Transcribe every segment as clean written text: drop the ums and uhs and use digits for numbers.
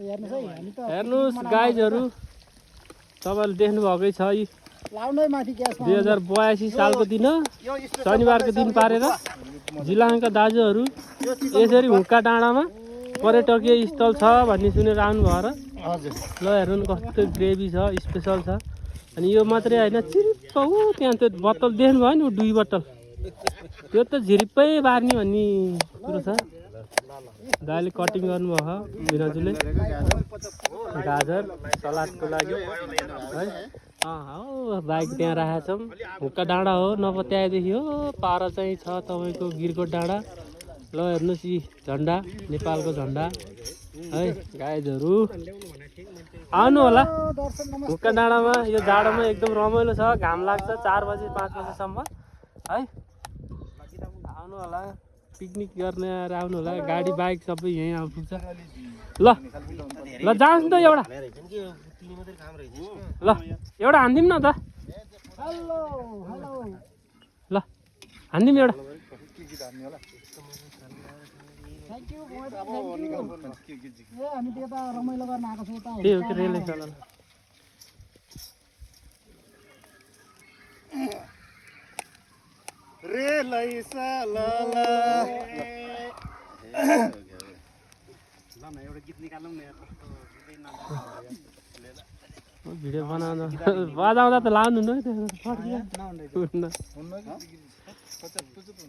हेर्नुहोस् गाइजहरू तपाईँले देख्नु भएकै छ यी 2082 सालको दिन शनिबारको दिन पारेर जिलाङका दाजुहरू यसरी हुक्का डाँडामा पर्यटकीय स्थल छ भन्ने सुनेर आउनु भएर ल हेर्नु कस्तो ग्रेभी छ स्पेसल छ। अनि यो मात्रै होइन चिरिप्प त्यहाँ त्यो बोतल देख्नुभयो नि दुई बोतल त्यो त झिरिप्पै बार्ने भन्ने कुरो छ। दाइले कटिङ गर्नुभयो बिराजुले गाजर सलादको लागि है। बाइक त्यहाँ राखेका छौँ हुक्का डाँडा हो नपत्याएदेखि हो पार चाहिँ छ तपाईँको गिरकोट डाँडा। ल हेर्नुहोस् यी झन्डा नेपालको झन्डा है। गाइजहरू आउनु होला हुक्का डाँडामा यो जाडोमा एकदम रमाइलो छ घाम लाग्छ 4 बजे 5 बजेसम्म है। आउनु होला पिकनिक गर्ने आएर आउनु होला गाडी बाइक सबै यहीँ आउनुहुन्छ। ल ल जानुहोस् न त एउटा ल एउटा हानिदिउँ न त ल हानिदिउँ एउटा त्यही हो कि रेलै चल भिडियो बनाउँदा बजाउँदा त लाउनु न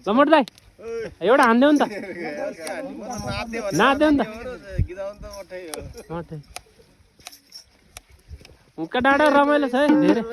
लमट दाइ एउटा हान्देऊ नि त नाच्देऊ नि त हुक्का डाँडा रमाइलो छ है धेरै।